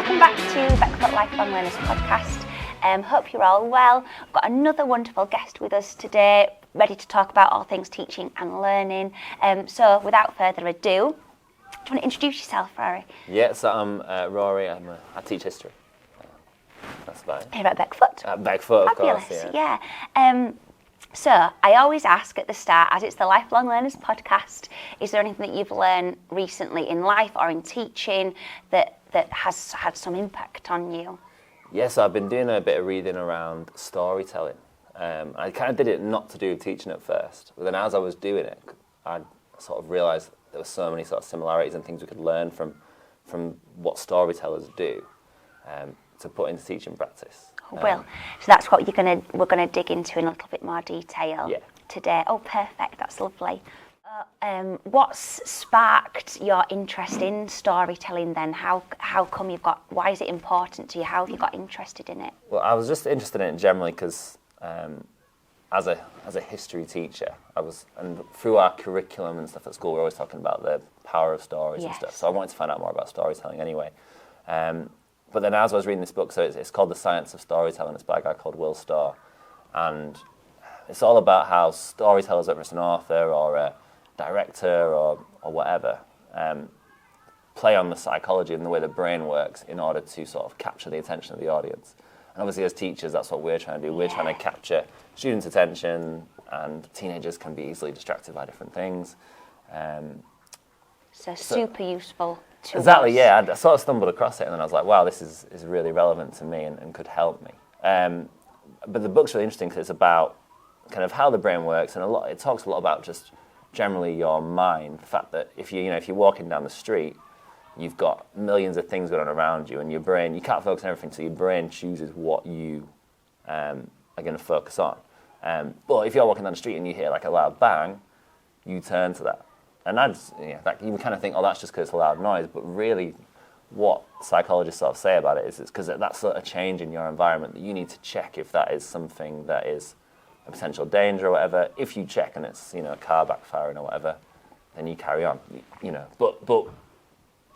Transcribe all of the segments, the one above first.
Welcome back to BFLLLP Lifelong Learners podcast. Hope you're all well. I've got another wonderful guest with us today, ready to talk about all things teaching and learning. So without further ado, do you want to introduce yourself, Rory? Yeah, so I'm Rory. I teach history. That's about it. Here at Beckfoot. At Beckfoot, of Fabulous, course, yeah. So I always ask at the start, as it's the Lifelong Learners podcast, is there anything that you've learned recently in life or in teaching that has had some impact on you? Yes, I've been doing a bit of reading around storytelling. I kind of did it not to do with teaching at first, but then as I was doing it, I sort of realised there were so many sort of similarities and things we could learn from what storytellers do to put into teaching practice. Well, so that's what we're gonna dig into in a little bit more detail today. Oh, perfect. That's lovely. What's sparked your interest in storytelling then? How come why is it important to you? How have you got interested in it? Well, I was just interested in it generally because as a history teacher, and through our curriculum and stuff at school, we're always talking about the power of stories and stuff. So I wanted to find out more about storytelling anyway. But then as I was reading this book, so it's called The Science of Storytelling. It's by a guy called Will Storr. And it's all about how storytellers, whether it's an author or a director or whatever, play on the psychology and the way the brain works in order to sort of capture the attention of the audience. And obviously as teachers, that's what we're trying to do. We're trying to capture students' attention, and teenagers can be easily distracted by different things. So super useful to Exactly, us. yeah. I sort of stumbled across it and then I was like, wow, this is really relevant to me and could help me. But the book's really interesting because it's about kind of how the brain works, and it talks a lot about just generally your mind. The fact that if you're walking down the street, you've got millions of things going on around you, and your brain, you can't focus on everything, so your brain chooses what you are going to focus on. But if you're walking down the street and you hear like a loud bang, you turn to that. And you kind of think, oh, that's just because it's a loud noise, but really what psychologists sort of say about it is it's because that's sort of change in your environment that you need to check if that is something that is a potential danger or whatever. If you check and it's a car backfiring or whatever, then you carry on. But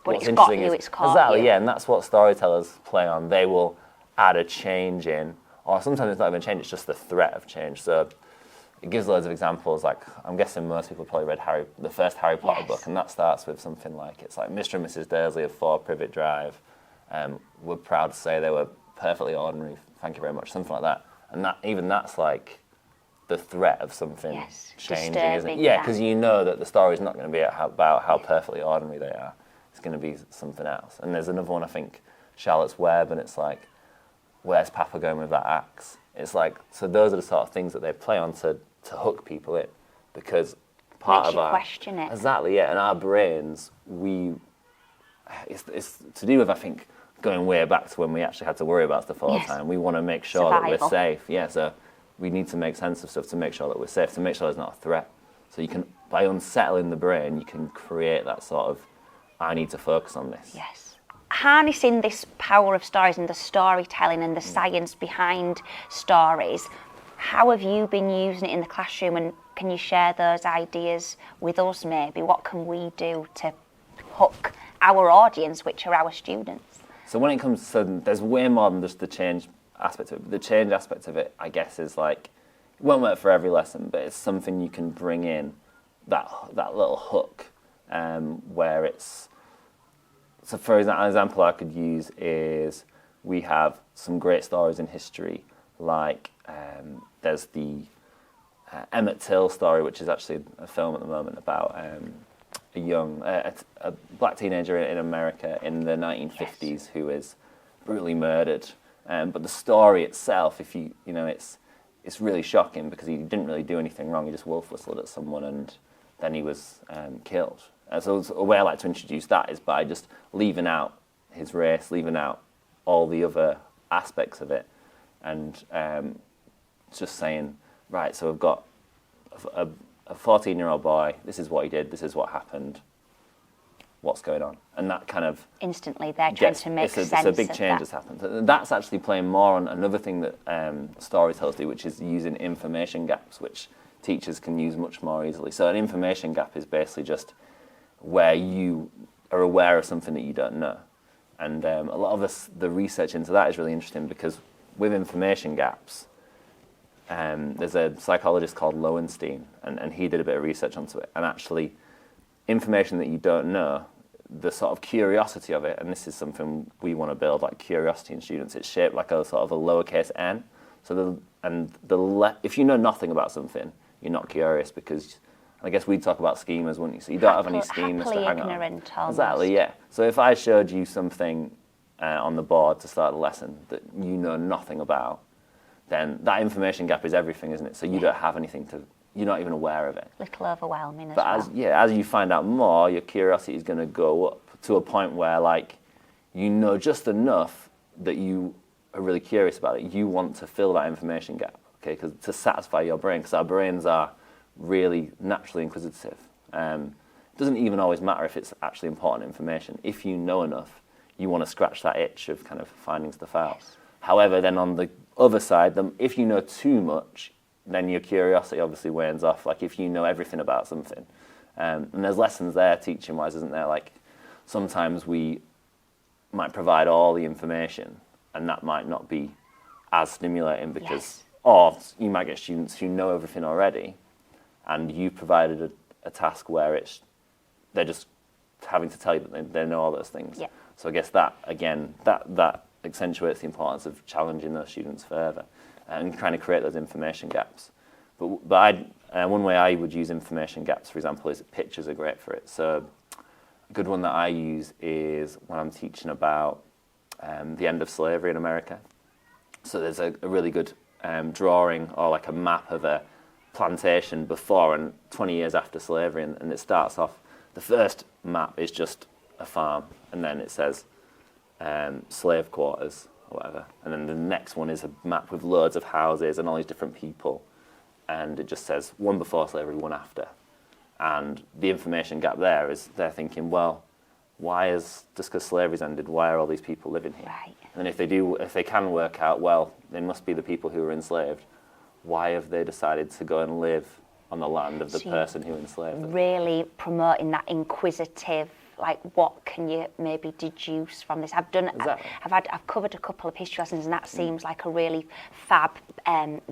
it's got you, it's caught exactly, you. yeah, and that's what storytellers play on. They will add a change in, or sometimes it's not even change, it's just the threat of change. So it gives loads of examples. Like, I'm guessing most people probably read the first Harry Potter book, and that starts with something like, it's like Mr. and Mrs. Dursley of 4 Privet Drive. We're proud to say they were perfectly ordinary, thank you very much, something like that. And that's like the threat of something changing, isn't it? Yeah, because you know that the story's not going to be about how perfectly ordinary they are. It's going to be something else. And there's another one, I think, Charlotte's Web, and it's like, where's Papa going with that axe? It's like, so those are the sort of things that they play on to hook people in, because part of our question it. Exactly, yeah. And our brains, it's to do with, I think, going way back to when we actually had to worry about stuff all the time. We want to make sure that we're safe. Yeah, so we need to make sense of stuff to make sure that we're safe, to make sure there's not a threat. So you can, by unsettling the brain, you can create that sort of, I need to focus on this. Yes. Harnessing this power of stories and the storytelling and the science behind stories, how have you been using it in the classroom, and can you share those ideas with us maybe? What can we do to hook our audience, which are our students? So when it comes to, there's way more than just the change aspect of it. The change aspect of it, I guess, is like, it won't work for every lesson, but it's something you can bring in, that little hook, where it's, so for example, an example I could use is, we have some great stories in history, like there's the Emmett Till story, which is actually a film at the moment about a black teenager in America in the 1950s who is brutally murdered. But the story itself, it's really shocking because he didn't really do anything wrong. He just wolf whistled at someone and then he was killed. So a way I like to introduce that is by just leaving out his race, leaving out all the other aspects of it, and just saying, right, so we've got a 14-year-old boy, this is what he did, this is what happened, what's going on? And that kind of... Instantly they're trying to make sense of that. It's a big change that's happened. And that's actually playing more on another thing that storytellers do, which is using information gaps, which teachers can use much more easily. So an information gap is basically just where you are aware of something that you don't know. And a lot of the research into that is really interesting because with information gaps, there's a psychologist called Lowenstein, and he did a bit of research onto it. And actually, information that you don't know, the sort of curiosity of it, and this is something we want to build, like curiosity in students, it's shaped like a sort of a lowercase n. So if you know nothing about something, you're not curious because, I guess we'd talk about schemas, wouldn't you? So you don't have any schemas to hang on. Ignorant, exactly, yeah. So if I showed you something on the board to start the lesson that you know nothing about, then that information gap is everything, isn't it? So you don't have anything you're not even aware of it. A little overwhelming as but well. As you find out more, your curiosity is going to go up to a point where, like, you know just enough that you are really curious about it. You want to fill that information gap, okay? Because to satisfy your brain, because our brains are really naturally inquisitive. It doesn't even always matter if it's actually important information. If you know enough, you want to scratch that itch of kind of finding stuff out. Yes. However, then on the other side, if you know too much, then your curiosity obviously wanes off. Like if you know everything about something. And there's lessons there teaching-wise, isn't there? Like sometimes we might provide all the information and that might not be as stimulating because, yes. Or you might get students who know everything already and you provided a task where they're just having to tell you that they know all those things. Yeah. So I guess that, again, that accentuates the importance of challenging those students further and trying to create those information gaps. But one way I would use information gaps, for example, is pictures are great for it. So a good one that I use is when I'm teaching about the end of slavery in America. So there's a really good drawing or like a map of a plantation before and 20 years after slavery, and it starts off, the first map is just a farm, and then it says slave quarters or whatever, and then the next one is a map with loads of houses and all these different people, and it just says one before slavery, one after. And the information gap there is they're thinking, well, just because slavery's ended, why are all these people living here? Right. And if they can work out, well, they must be the people who were enslaved, why have they decided to go and live on the land of the person who enslaved them? Really promoting that inquisitive, like what can you maybe deduce from this? Exactly. I've covered a couple of history lessons, and that seems like a really fab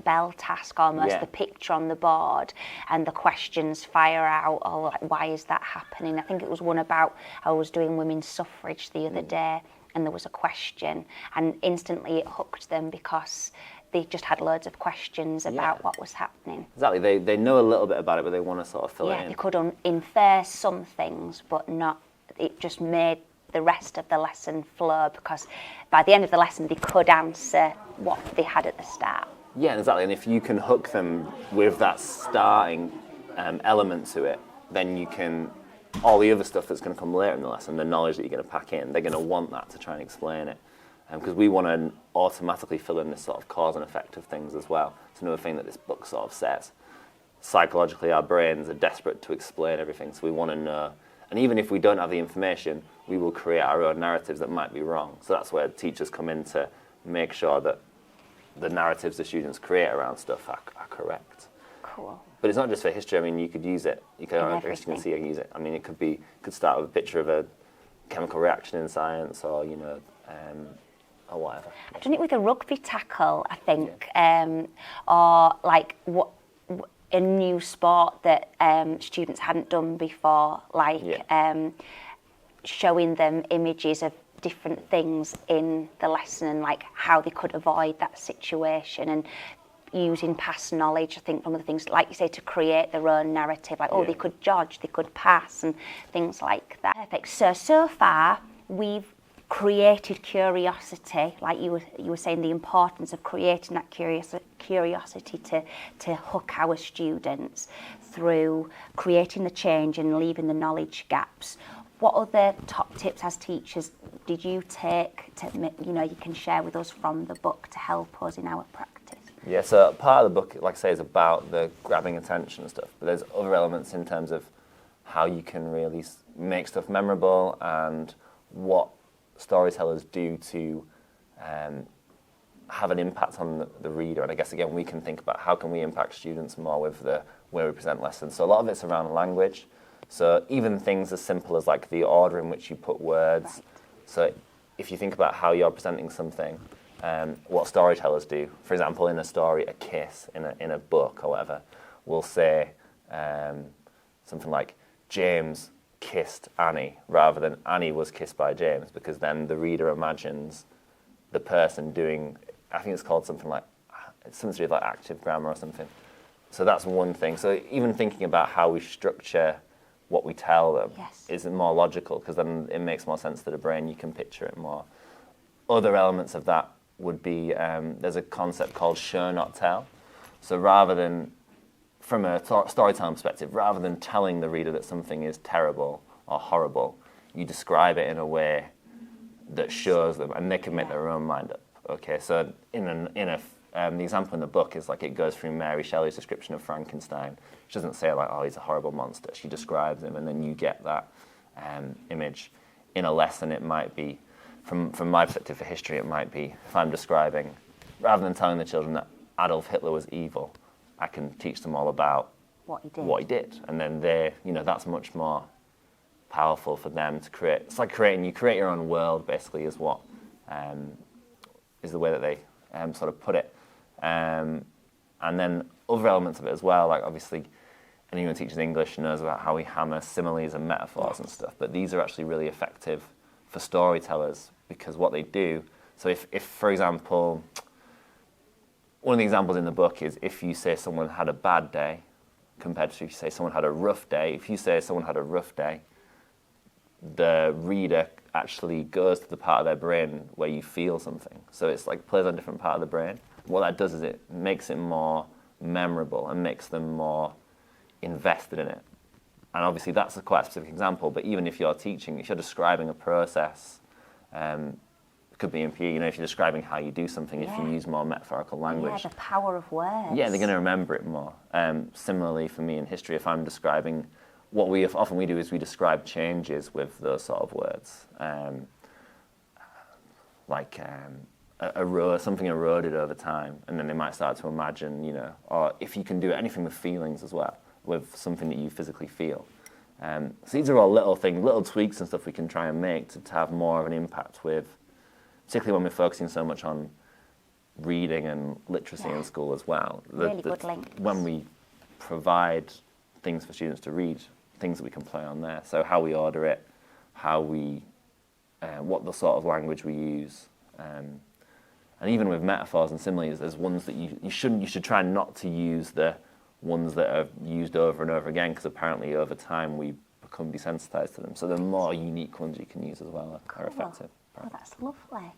bell task almost. Yeah. The picture on the board and the questions fire out. Or like, why is that happening? I think it was one about, I was doing women's suffrage the other day, and there was a question, and instantly it hooked them because they just had loads of questions about what was happening. Exactly. They know a little bit about it, but they want to sort of fill it in. Yeah, they could infer some things, but not. It just made the rest of the lesson flow because by the end of the lesson they could answer what they had at the start. Yeah, exactly. And if you can hook them with that starting element to it, then you can, all the other stuff that's going to come later in the lesson, the knowledge that you're going to pack in, they're going to want that to try and explain it. Because we want to automatically fill in this sort of cause and effect of things as well. It's another thing that this book sort of says. Psychologically, our brains are desperate to explain everything, so we want to know. And even if we don't have the information, we will create our own narratives that might be wrong. So that's where teachers come in to make sure that the narratives the students create around stuff are correct. Cool. But it's not just for history. I mean, you could use it. You can see I use it. I mean, it could start with a picture of a chemical reaction in science, or or whatever. I've done it with a rugby tackle, I think, or like a new sport that students hadn't done before, like showing them images of different things in the lesson and like how they could avoid that situation, and using past knowledge, I think, one of the things, like you say, to create their own narrative, like, they could judge, they could pass, and things like that. Perfect. So far, we've created curiosity, like you were saying, the importance of creating that curiosity to hook our students through creating the change and leaving the knowledge gaps. What other top tips as teachers did you take you can share with us from the book to help us in our practice? Yeah, so part of the book, like I say, is about the grabbing attention and stuff, but there's other elements in terms of how you can really make stuff memorable and what storytellers do to have an impact on the reader. And I guess, again, we can think about how can we impact students more with the way we present lessons. So a lot of it's around language. So even things as simple as like the order in which you put words. Right. So if you think about how you're presenting something, what storytellers do, for example, in a story, a kiss in a book or whatever, will say something like, James kissed Annie, rather than Annie was kissed by James, because then the reader imagines the person doing, I think it's called something like, it's something to do with like active grammar or something. So that's one thing. So even thinking about how we structure what we tell them is more logical, because then it makes more sense to the brain. You can picture it more. Other elements of that would be, there's a concept called show not tell. So rather than, from a storytelling perspective, rather than telling the reader that something is terrible or horrible, you describe it in a way that shows them, and they can make their own mind up. Okay, so the example in the book is like it goes through Mary Shelley's description of Frankenstein. She doesn't say like, oh, he's a horrible monster. She describes him, and then you get that image. In a lesson, it might be, from my perspective for history, it might be, if I'm describing, rather than telling the children that Adolf Hitler was evil, I can teach them all about what he did. And then that's much more powerful for them to create. It's like you create your own world, basically, is what is the way that they sort of put it. And then other elements of it as well, like obviously anyone who teaches English knows about how we hammer similes and metaphors and stuff, but these are actually really effective for storytellers, because what they do, so if for example, one of the examples in the book is if you say someone had a bad day, compared to if you say someone had a rough day. If you say someone had a rough day, the reader actually goes to the part of their brain where you feel something. So it's like plays on a different part of the brain. What that does is it makes it more memorable and makes them more invested in it. And obviously that's quite a specific example, but even if you're teaching, if you're describing a process, it could be in PE, if you're describing how you do something, if you use more metaphorical language. Yeah, the power of words. Yeah, they're going to remember it more. Similarly for me in history, if I'm describing, what we often do is we describe changes with those sort of words. Something eroded over time, and then they might start to imagine, or if you can do anything with feelings as well, with something that you physically feel. So these are all little things, little tweaks and stuff we can try and make to have more of an impact with, particularly when we're focusing so much on reading and literacy in school as well. Really good links. When we provide things for students to read, things that we can play on there. So how we order it, what the sort of language we use, and even with metaphors and similes, there's ones that you should try not to use the ones that are used over and over again, because apparently over time we become desensitized to them. So the more unique ones you can use as well are effective. Oh, that's lovely.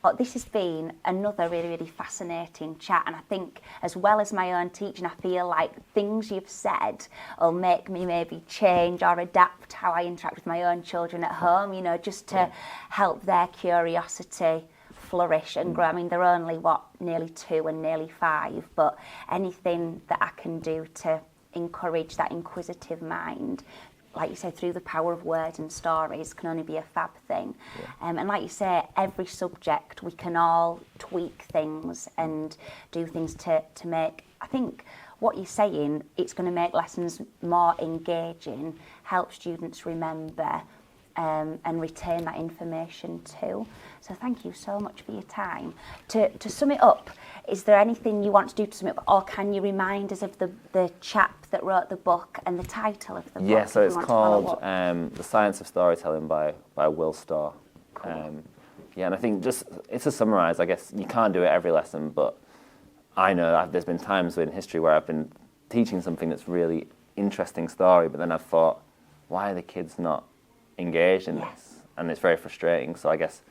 Well, this has been another really, really fascinating chat, and I think as well as my own teaching, I feel like things you've said will make me maybe change or adapt how I interact with my own children at home, just to help their curiosity flourish and grow. I mean, they're only, nearly 2 and nearly 5, but anything that I can do to encourage that inquisitive mind, like you say, through the power of words and stories, can only be a fab thing. And like you say, every subject, we can all tweak things and do things to make, I think what you're saying, it's going to make lessons more engaging, help students remember and retain that information too. So thank you so much for your time. To sum it up, is there anything you want to do to sum it up, or can you remind us of the chap that wrote the book and the title of the book? Yeah, so it's called The Science of Storytelling by Will Storr. Cool. And I think just to summarise, I guess you can't do it every lesson, but I know there's been times in history where I've been teaching something that's really interesting story, but then I've thought, why are the kids not engaged in this? And it's very frustrating. So I guess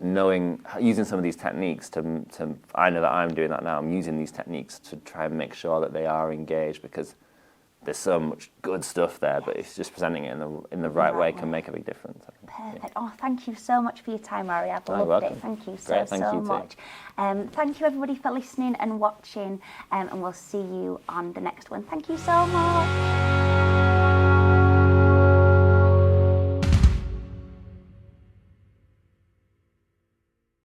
using some of these techniques I know that I'm doing that now. I'm using these techniques to try and make sure that they are engaged, because there's so much good stuff there, but it's just presenting it in the right way can make a big difference. Perfect. Yeah. Oh, thank you so much for your time, Rory. I've loved it. Thank you so much. Thank you everybody for listening and watching, and we'll see you on the next one. Thank you so much.